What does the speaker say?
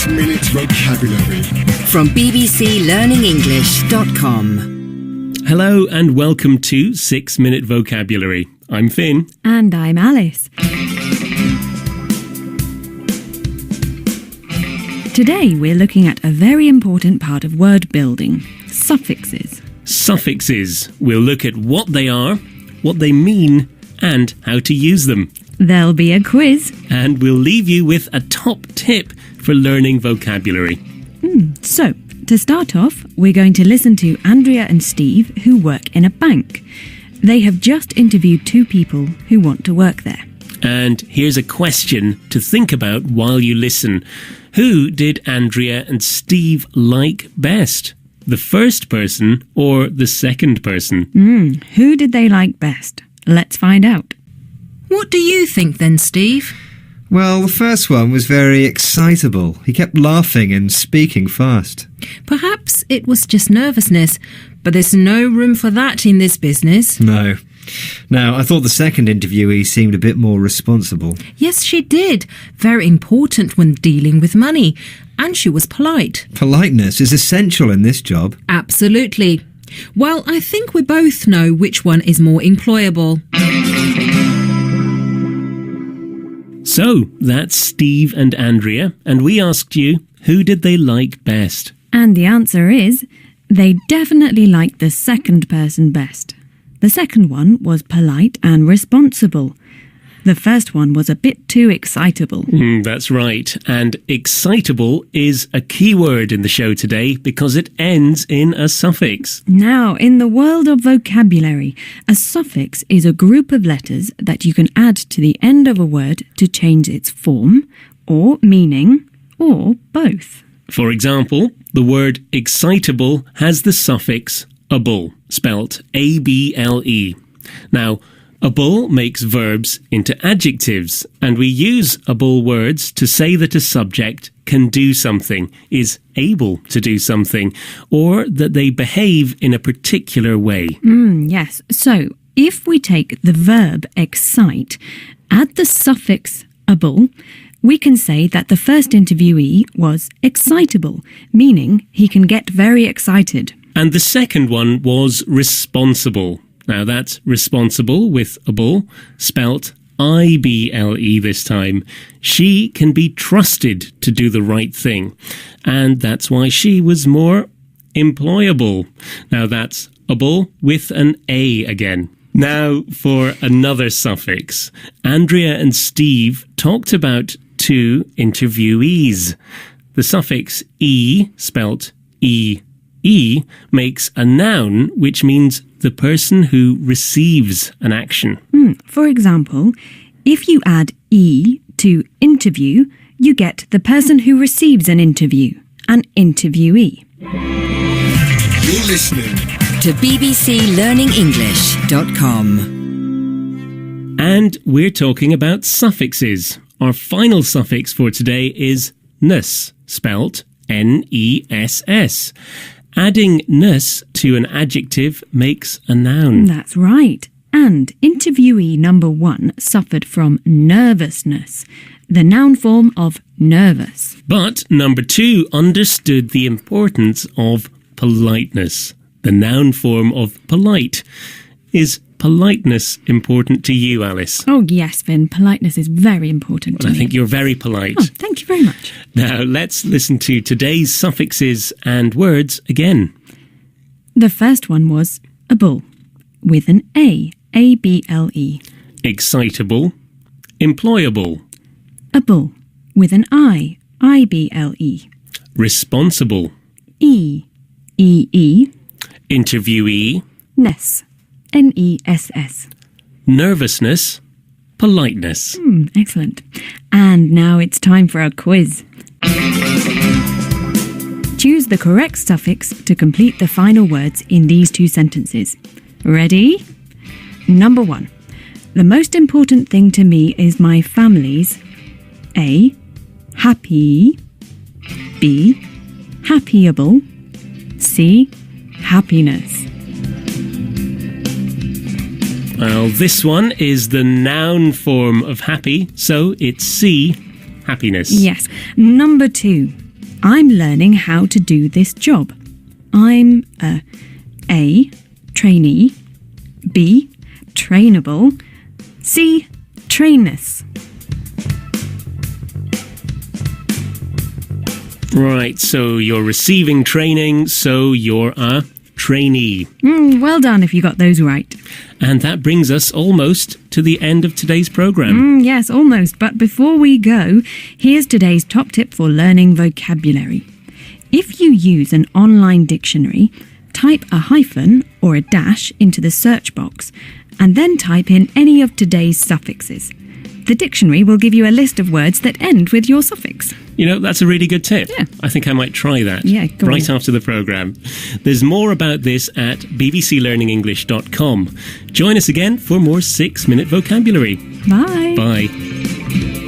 6-minute vocabulary. From bbclearningenglish.com. Hello and welcome to 6-Minute Vocabulary. I'm Finn. And I'm Alice. Today we're looking at a very important part of word building, suffixes. Suffixes. We'll look at what they are, what they mean, and how to use them. There'll be a quiz. And we'll leave you with a top tip for learning vocabulary. So, to start off, we're going to listen to Andrea and Steve, who work in a bank. They have just interviewed 2 people who want to work there. And here's a question to think about while you listen. Who did Andrea and Steve like best? The first person or the second person? Who did they like best? Let's find out. What do you think then, Steve? Well, the first one was very excitable. He kept laughing and speaking fast. Perhaps it was just nervousness, but there's no room for that in this business. No. Now, I thought the second interviewee seemed a bit more responsible. Yes, she did. Very important when dealing with money. And she was polite. Politeness is essential in this job. Absolutely. Well, I think we both know which one is more employable. So, that's Steve and Andrea, and we asked you, who did they like best? And the answer is, they definitely liked the second person best. The second one was polite and responsible. The first one was a bit too excitable. That's right. And excitable is a key word in the show today because it ends in a suffix. Now, in the world of vocabulary, a suffix is a group of letters that you can add to the end of a word to change its form, or meaning, or both. For example, the word excitable has the suffix able, spelt A-B-L-E. Now, able makes verbs into adjectives, and we use able words to say that a subject can do something, is able to do something, or that they behave in a particular way. Yes, so if we take the verb excite, add the suffix able, we can say that the first interviewee was excitable, meaning he can get very excited. And the second one was responsible. Now that's responsible with able, spelt I-B-L-E this time. She can be trusted to do the right thing. And that's why she was more employable. Now that's able with an A again. Now for another suffix. Andrea and Steve talked about 2 interviewees. The suffix E, spelt E, makes a noun, which means the person who receives an action. For example, if you add E to interview, you get the person who receives an interview, an interviewee. You're listening To bbclearningenglish.com. And we're talking about suffixes. Our final suffix for today is ness, spelt N-E-S-S. Adding ness to an adjective makes a noun. That's right. And interviewee number 1 suffered from nervousness, the noun form of nervous. But number 2 understood the importance of politeness, the noun form of polite. Is politeness important to you, Alice? Oh yes, Finn, politeness is very important to I me. think you're very polite. Oh, thank you very much. Now let's listen to today's suffixes and words again. The first one was able, with an A, A-B-L-E. Excitable, employable, Able, with an I, I-B-L-E. responsible, E, E-E. interviewee, Ness, N-E-S-S. nervousness, politeness. Excellent. And now it's time for our quiz. Choose the correct suffix to complete the final words in these 2 sentences. Ready? Number 1. The most important thing to me is my family's A. Happy. B. Happyable. C. Happiness. Well, this one is the noun form of happy, so it's C, happiness. Yes. Number 2. I'm learning how to do this job. I'm A. Trainee, B. Trainable, C. Trainless. Right, so you're receiving training, so you're a trainee. Well done if you got those right. And that brings us almost to the end of today's programme. Yes, almost. But before we go, here's today's top tip for learning vocabulary. If you use an online dictionary, type a hyphen or a dash into the search box and then type in any of today's suffixes. The dictionary will give you a list of words that end with your suffix. You know, that's a really good tip. Yeah. I think I might try that Go right on. after the programme. There's more about this at bbclearningenglish.com. Join us again for more 6-minute vocabulary. Bye. Bye.